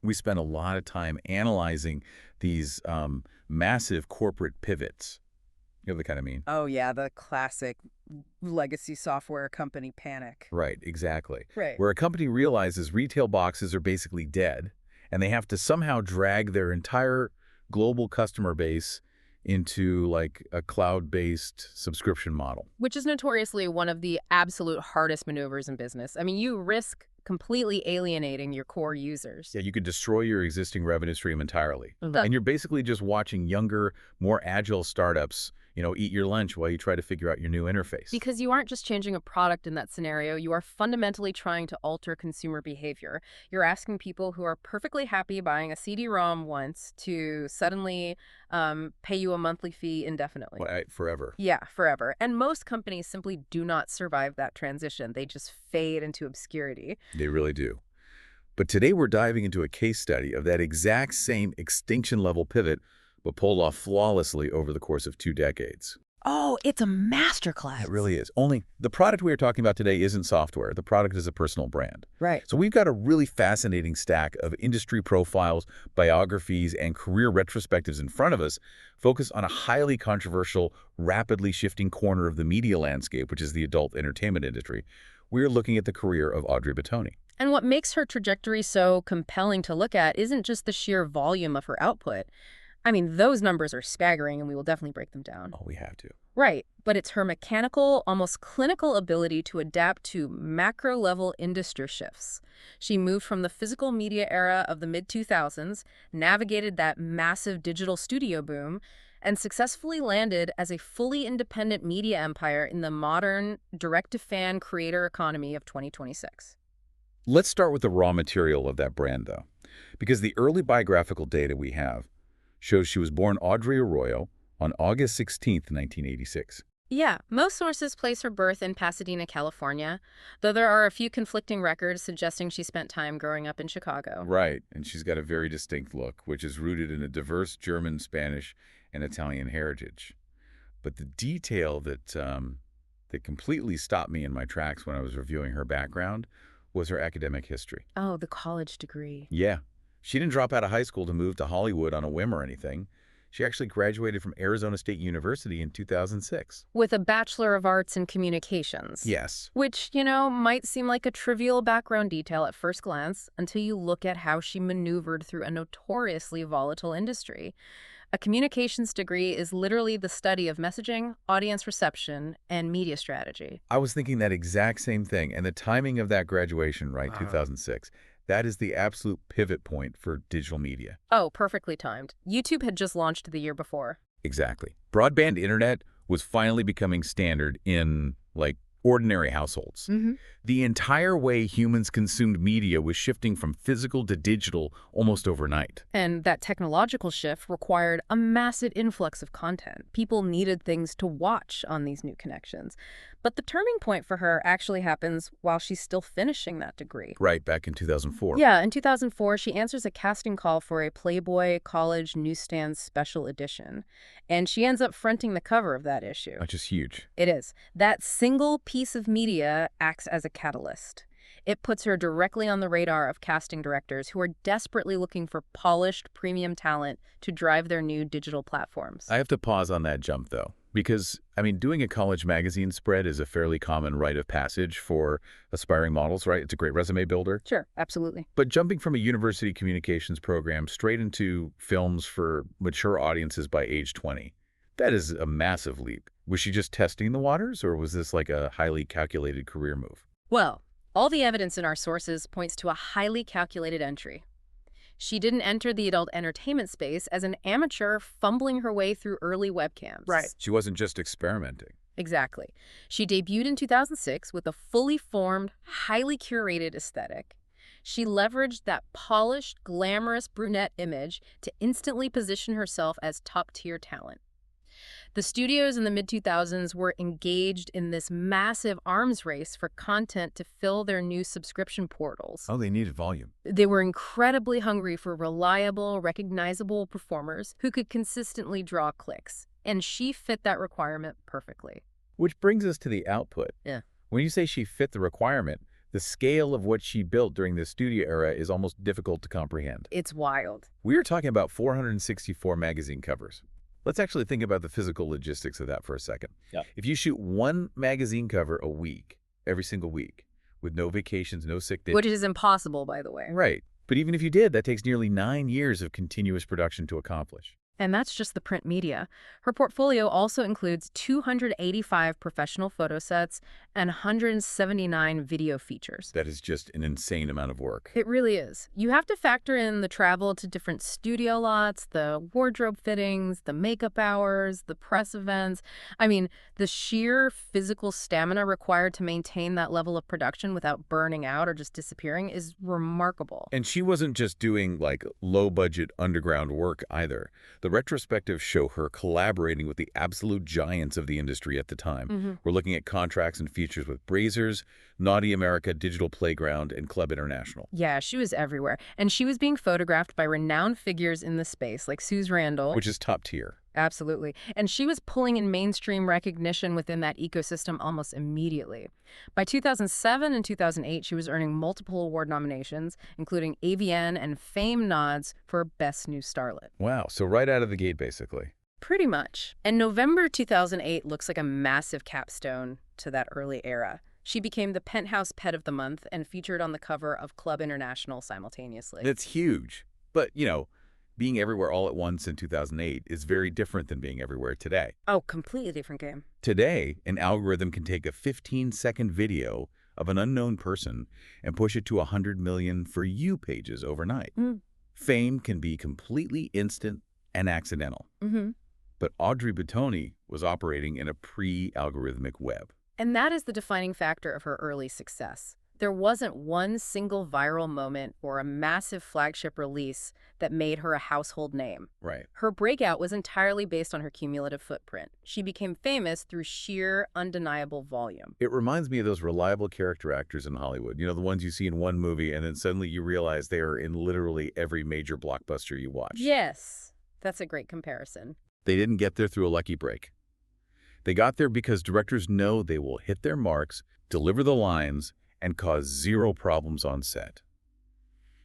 We spent a lot of time analyzing these massive corporate pivots. You know the kind I mean? Oh, yeah, the classic legacy software company panic. Right, exactly. Right. Where a company realizes retail boxes are basically dead, and they have to somehow drag their entire global customer base into like a cloud-based subscription model. Which is notoriously one of the absolute hardest maneuvers in business. I mean, you risk completely alienating your core users. Yeah, you could destroy your existing revenue stream entirely. The- And you're basically just watching younger, more agile startups, eat your lunch while you try to figure out your new interface. Because you aren't just changing a product in that scenario, you are fundamentally trying to alter consumer behavior. You're asking people who are perfectly happy buying a CD-ROM once to suddenly pay you a monthly fee indefinitely. Forever. Yeah, forever. And most companies simply do not survive that transition. They just fade into obscurity. They really do. But today we're diving into a case study of that exact same extinction-level pivot, but pulled off flawlessly over the course of 2 decades. Oh, it's a masterclass. It really is. Only the product we are talking about today isn't software. The product is a personal brand. Right. So we've got a really fascinating stack of industry profiles, biographies, and career retrospectives in front of us, focused on a highly controversial, rapidly shifting corner of the media landscape, which is the adult entertainment industry. We're looking at the career of Audrey Bitoni. And what makes her trajectory so compelling to look at isn't just the sheer volume of her output. I mean, those numbers are staggering, and we will definitely break them down. Oh, we have to. Right, but it's her mechanical, almost clinical ability to adapt to macro-level industry shifts. She moved from the physical media era of the mid-2000s, navigated that massive digital studio boom, and successfully landed as a fully independent media empire in the modern, direct-to-fan creator economy of 2026. Let's start with the raw material of that brand, though, because the early biographical data we have shows she was born Audrey Arroyo on August 16, 1986. Yeah, most sources place her birth in Pasadena, California, though there are a few conflicting records suggesting she spent time growing up in Chicago. Right, and she's got a very distinct look, which is rooted in a diverse German, Spanish, and Italian heritage. But the detail that completely stopped me in my tracks when I was reviewing her background was her academic history. Oh, the college degree. Yeah. She didn't drop out of high school to move to Hollywood on a whim or anything. She actually graduated from Arizona State University in 2006. With a Bachelor of Arts in Communications. Yes. Which, might seem like a trivial background detail at first glance until you look at how she maneuvered through a notoriously volatile industry. A communications degree is literally the study of messaging, audience reception, and media strategy. I was thinking that exact same thing, and the timing of that graduation, right, 2006, that is the absolute pivot point for digital media. Oh, perfectly timed. YouTube had just launched the year before. Exactly. Broadband internet was finally becoming standard in, ordinary households. The entire way humans consumed media was shifting from physical to digital almost overnight. And that technological shift required a massive influx of content. People needed things to watch on these new connections. But the turning point for her actually happens while she's still finishing that degree. Right, back in 2004. Yeah, in 2004, she answers a casting call for a Playboy College Newsstand Special Edition. And she ends up fronting the cover of that issue. Which is huge. It is. That single piece of media acts as a catalyst. It puts her directly on the radar of casting directors who are desperately looking for polished, premium talent to drive their new digital platforms. I have to pause on that jump, though, because, doing a college magazine spread is a fairly common rite of passage for aspiring models, right? It's a great resume builder. Sure, absolutely. But jumping from a university communications program straight into films for mature audiences by age 20, that is a massive leap. Was she just testing the waters, or was this like a highly calculated career move? Well, all the evidence in our sources points to a highly calculated entry. She didn't enter the adult entertainment space as an amateur fumbling her way through early webcams. Right. She wasn't just experimenting. Exactly. She debuted in 2006 with a fully formed, highly curated aesthetic. She leveraged that polished, glamorous brunette image to instantly position herself as top-tier talent. The studios in the mid-2000s were engaged in this massive arms race for content to fill their new subscription portals. Oh, they needed volume. They were incredibly hungry for reliable, recognizable performers who could consistently draw clicks, and she fit that requirement perfectly. Which brings us to the output. Yeah. When you say she fit the requirement, The scale of what she built during the studio era is almost difficult to comprehend. It's wild. We are talking about 464 magazine covers. Let's actually think about the physical logistics of that for a second. Yeah. If you shoot one magazine cover a week, every single week, with no vacations, no sick days. Which is impossible, by the way. Right. But even if you did, that takes nearly 9 years of continuous production to accomplish. And that's just the print media. Her portfolio also includes 285 professional photo sets and 179 video features. That is just an insane amount of work. It really is. You have to factor in the travel to different studio lots, the wardrobe fittings, the makeup hours, the press events. I mean, the sheer physical stamina required to maintain that level of production without burning out or just disappearing is remarkable. And she wasn't just doing, like, low-budget underground work either. The retrospectives show her collaborating with the absolute giants of the industry at the time. We're looking at contracts and features with Brazzers, Naughty America, Digital Playground, and Club International. Yeah, she was everywhere. And she was being photographed by renowned figures in the space, like Suze Randall. Which is top tier. Absolutely. And she was pulling in mainstream recognition within that ecosystem almost immediately. By 2007 and 2008, she was earning multiple award nominations, including AVN and Fame nods for Best New Starlet. Wow, so right out of the gate, basically. Pretty much. And November 2008 looks like a massive capstone to that early era. She became the Penthouse Pet of the Month and featured on the cover of Club International simultaneously. That's huge. But, being everywhere all at once in 2008 is very different than being everywhere today. Oh, completely different game. Today, an algorithm can take a 15-second video of an unknown person and push it to 100 million For You pages overnight. Fame can be completely instant and accidental. But Audrey Bitoni was operating in a pre-algorithmic web. And that is the defining factor of her early success. There wasn't one single viral moment or a massive flagship release that made her a household name. Right. Her breakout was entirely based on her cumulative footprint. She became famous through sheer, undeniable volume. It reminds me of those reliable character actors in Hollywood. The ones you see in one movie and then suddenly you realize they are in literally every major blockbuster you watch. Yes, that's a great comparison. They didn't get there through a lucky break. They got there because directors know they will hit their marks, deliver the lines, and cause zero problems on set.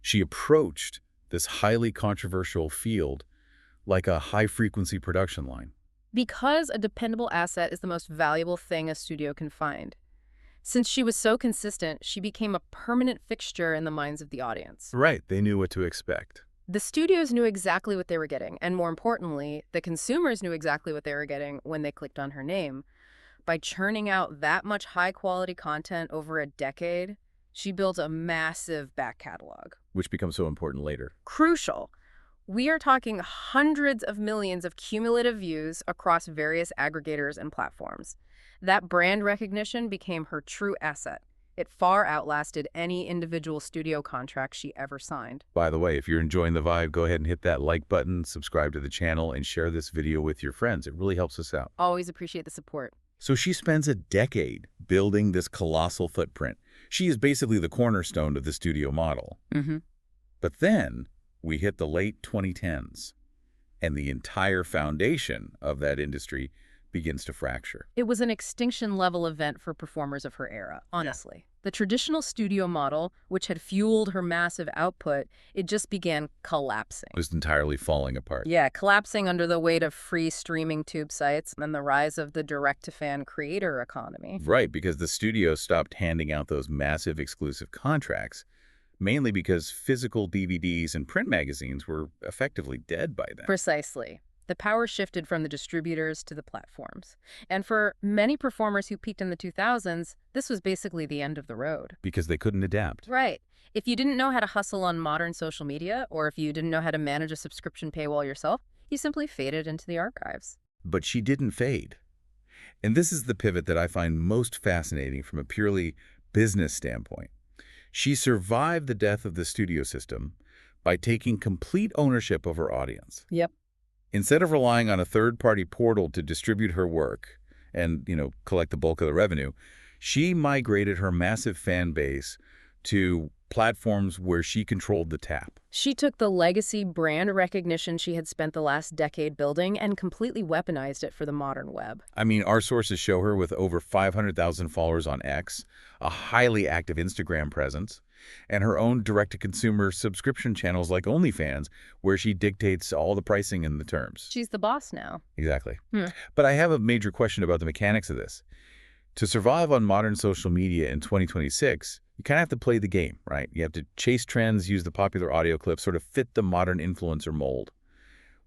She approached this highly controversial field like a high-frequency production line. Because a dependable asset is the most valuable thing a studio can find. Since she was so consistent, she became a permanent fixture in the minds of the audience. Right, they knew what to expect. The studios knew exactly what they were getting, and more importantly, the consumers knew exactly what they were getting when they clicked on her name. By churning out that much high-quality content over a decade, she built a massive back catalog. Which becomes so important later. Crucial. We are talking hundreds of millions of cumulative views across various aggregators and platforms. That brand recognition became her true asset. It far outlasted any individual studio contract she ever signed. By the way, if you're enjoying the vibe, go ahead and hit that like button, subscribe to the channel, and share this video with your friends. It really helps us out. Always appreciate the support. So she spends a decade building this colossal footprint. She is basically the cornerstone of the studio model. But then we hit the late 2010s, and the entire foundation of that industry begins to fracture. It was an extinction-level event for performers of her era, honestly. The traditional studio model, which had fueled her massive output, it just began collapsing. It was entirely falling apart. Yeah, collapsing under the weight of free streaming tube sites and the rise of the direct-to-fan creator economy. Right, because the studio stopped handing out those massive exclusive contracts, mainly because physical DVDs and print magazines were effectively dead by then. Precisely. The power shifted from the distributors to the platforms. And for many performers who peaked in the 2000s, this was basically the end of the road. Because they couldn't adapt. Right. If you didn't know how to hustle on modern social media, or if you didn't know how to manage a subscription paywall yourself, you simply faded into the archives. But she didn't fade. And this is the pivot that I find most fascinating from a purely business standpoint. She survived the death of the studio system by taking complete ownership of her audience. Yep. Instead of relying on a third-party portal to distribute her work and, collect the bulk of the revenue, she migrated her massive fan base to platforms where she controlled the tap. She took the legacy brand recognition she had spent the last decade building and completely weaponized it for the modern web. I mean, our sources show her with over 500,000 followers on X, a highly active Instagram presence, and her own direct-to-consumer subscription channels like OnlyFans, where she dictates all the pricing and the terms. She's the boss now. Exactly. But I have a major question about the mechanics of this. To survive on modern social media in 2026, you kind of have to play the game, right? You have to chase trends, use the popular audio clips, sort of fit the modern influencer mold.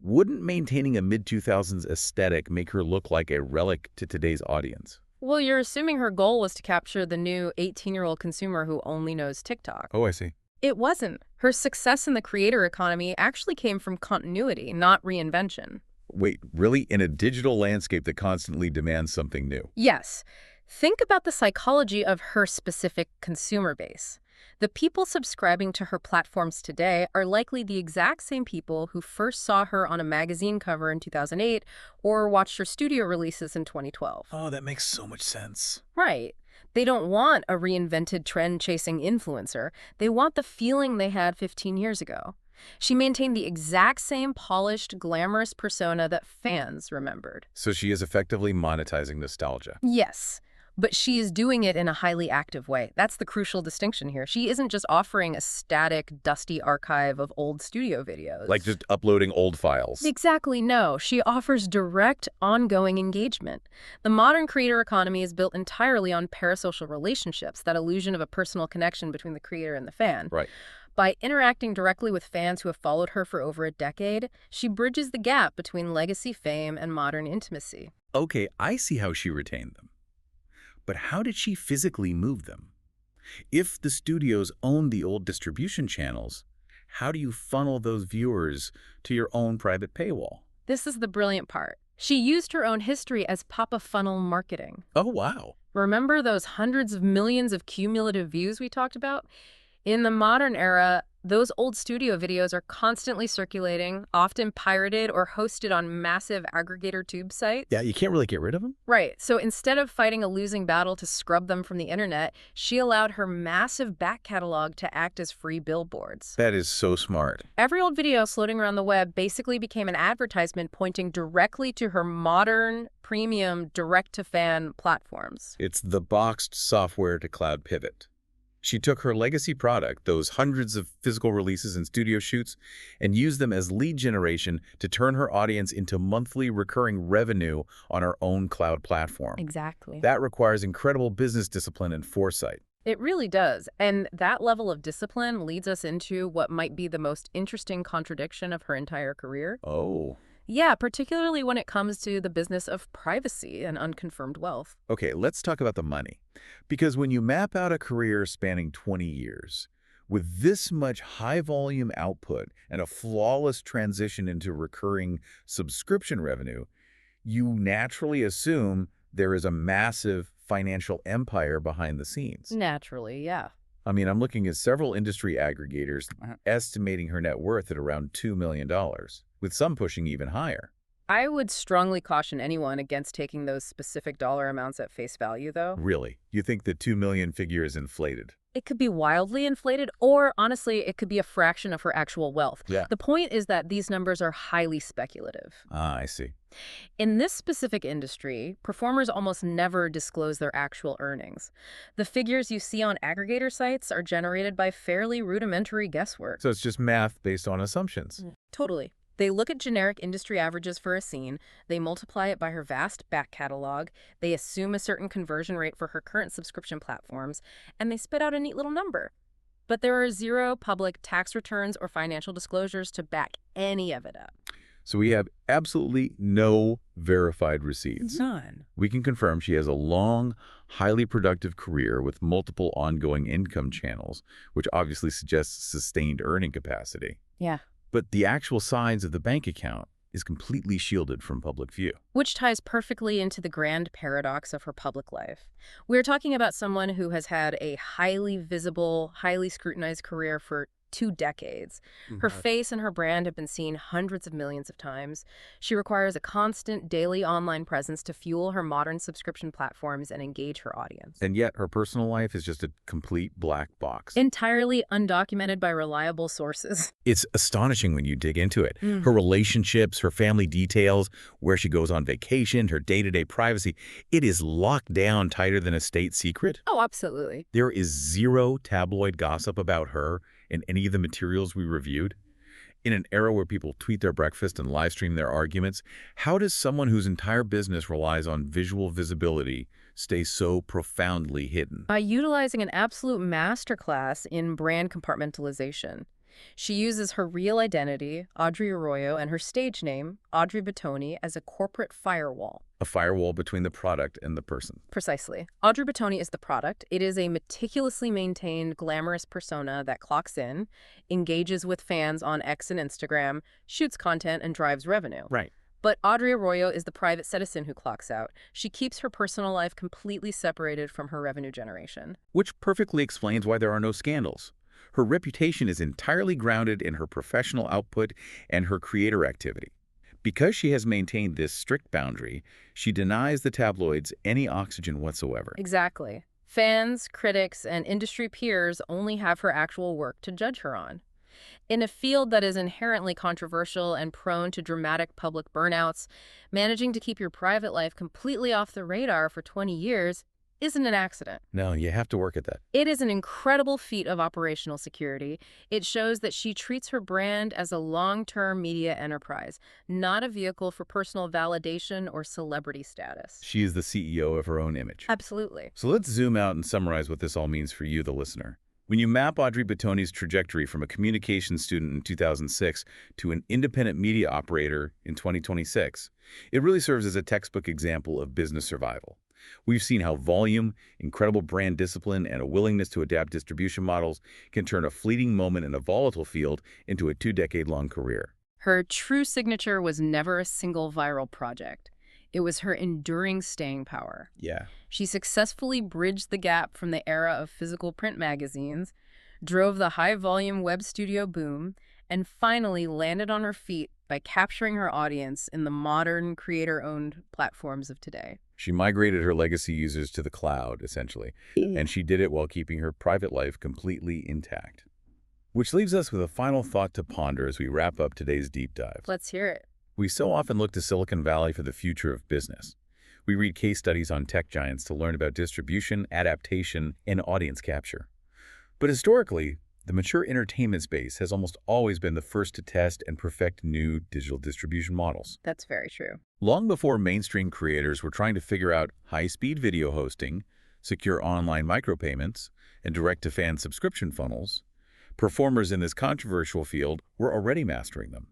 Wouldn't maintaining a mid-2000s aesthetic make her look like a relic to today's audience? Well, you're assuming her goal was to capture the new 18-year-old consumer who only knows TikTok. Oh, I see. It wasn't. Her success in the creator economy actually came from continuity, not reinvention. Wait, really? In a digital landscape that constantly demands something new? Yes. Think about the psychology of her specific consumer base. The people subscribing to her platforms today are likely the exact same people who first saw her on a magazine cover in 2008 or watched her studio releases in 2012. Oh, that makes so much sense. Right. They don't want a reinvented trend-chasing influencer. They want the feeling they had 15 years ago. She maintained the exact same polished, glamorous persona that fans remembered. So she is effectively monetizing nostalgia. Yes. But she is doing it in a highly active way. That's the crucial distinction here. She isn't just offering a static, dusty archive of old studio videos. Like just uploading old files. Exactly, no. She offers direct, ongoing engagement. The modern creator economy is built entirely on parasocial relationships, that illusion of a personal connection between the creator and the fan. Right. By interacting directly with fans who have followed her for over a decade, she bridges the gap between legacy fame and modern intimacy. Okay, I see how she retained them. But how did she physically move them? If the studios own the old distribution channels, how do you funnel those viewers to your own private paywall? This is the brilliant part. She used her own history as pop-a-funnel marketing. Oh, wow. Remember those hundreds of millions of cumulative views we talked about? In the modern era, those old studio videos are constantly circulating, often pirated or hosted on massive aggregator tube sites. Yeah, you can't really get rid of them? Right. So instead of fighting a losing battle to scrub them from the internet, she allowed her massive back catalog to act as free billboards. That is so smart. Every old video floating around the web basically became an advertisement pointing directly to her modern, premium, direct-to-fan platforms. It's the boxed software to cloud pivot. She took her legacy product, those hundreds of physical releases and studio shoots, and used them as lead generation to turn her audience into monthly recurring revenue on her own cloud platform. Exactly. That requires incredible business discipline and foresight. It really does. And that level of discipline leads us into what might be the most interesting contradiction of her entire career. Oh. Yeah, particularly when it comes to the business of privacy and unconfirmed wealth. Okay, let's talk about the money. Because when you map out a career spanning 20 years, with this much high-volume output and a flawless transition into recurring subscription revenue, you naturally assume there is a massive financial empire behind the scenes. Naturally, yeah. I mean, I'm looking at several industry aggregators estimating her net worth at around $2 million, with some pushing even higher. I would strongly caution anyone against taking those specific dollar amounts at face value, though. Really? You think the 2 million figure is inflated? It could be wildly inflated, or honestly, it could be a fraction of her actual wealth. Yeah. The point is that these numbers are highly speculative. Ah, I see. In this specific industry, performers almost never disclose their actual earnings. The figures you see on aggregator sites are generated by fairly rudimentary guesswork. So it's just math based on assumptions. Totally. They look at generic industry averages for a scene, they multiply it by her vast back catalog, they assume a certain conversion rate for her current subscription platforms, and they spit out a neat little number. But there are zero public tax returns or financial disclosures to back any of it up. So we have absolutely no verified receipts. None. We can confirm she has a long, highly productive career with multiple ongoing income channels, which obviously suggests sustained earning capacity. Yeah. But the actual size of the bank account is completely shielded from public view. Which ties perfectly into the grand paradox of her public life. We're talking about someone who has had a highly visible, highly scrutinized career for 2 decades. Her face and her brand have been seen hundreds of millions of times. She requires a constant daily online presence to fuel her modern subscription platforms and engage her audience. And yet her personal life is just a complete black box. Entirely undocumented by reliable sources. It's astonishing when you dig into it. Her relationships, her family details, where she goes on vacation, her day-to-day privacy, it is locked down tighter than a state secret. Oh, absolutely. There is zero tabloid gossip about her in any of the materials we reviewed. In an era where people tweet their breakfast and live stream their arguments, how does someone whose entire business relies on visual visibility stay so profoundly hidden? By utilizing an absolute masterclass in brand compartmentalization. She uses her real identity, Audrey Arroyo, and her stage name, Audrey Bitoni, as a corporate firewall. A firewall between the product and the person. Precisely. Audrey Bitoni is the product. It is a meticulously maintained, glamorous persona that clocks in, engages with fans on X and Instagram, shoots content, and drives revenue. Right. But Audrey Arroyo is the private citizen who clocks out. She keeps her personal life completely separated from her revenue generation. Which perfectly explains why there are no scandals. Her reputation is entirely grounded in her professional output and her creator activity. Because she has maintained this strict boundary, she denies the tabloids any oxygen whatsoever. Exactly. Fans, critics, and industry peers only have her actual work to judge her on. In a field that is inherently controversial and prone to dramatic public burnouts, managing to keep your private life completely off the radar for 20 years isn't an accident. No, you have to work at that. It is an incredible feat of operational security. It shows that she treats her brand as a long-term media enterprise, not a vehicle for personal validation or celebrity status. She is the CEO of her own image. Absolutely. So let's zoom out and summarize what this all means for you, the listener. When you map Audrey Bitoni's trajectory from a communications student in 2006 to an independent media operator in 2026, it really serves as a textbook example of business survival. We've seen how volume, incredible brand discipline, and a willingness to adapt distribution models can turn a fleeting moment in a volatile field into a 2-decade-long career. Her true signature was never a single viral project. It was her enduring staying power. Yeah. She successfully bridged the gap from the era of physical print magazines, drove the high-volume web studio boom, and finally landed on her feet by capturing her audience in the modern, creator-owned platforms of today. She migrated her legacy users to the cloud, essentially, and she did it while keeping her private life completely intact. Which leaves us with a final thought to ponder as we wrap up today's deep dive. Let's hear it. We so often look to Silicon Valley for the future of business. We read case studies on tech giants to learn about distribution, adaptation, and audience capture. But historically, the mature entertainment space has almost always been the first to test and perfect new digital distribution models. That's very true. Long before mainstream creators were trying to figure out high-speed video hosting, secure online micropayments, and direct-to-fan subscription funnels, performers in this controversial field were already mastering them.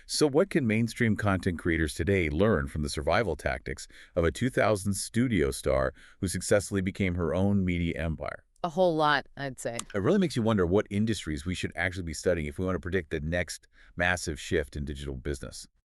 So what can mainstream content creators today learn from the survival tactics of a 2000s studio star who successfully became her own media empire? A whole lot, I'd say. It really makes you wonder what industries we should actually be studying if we want to predict the next massive shift in digital business.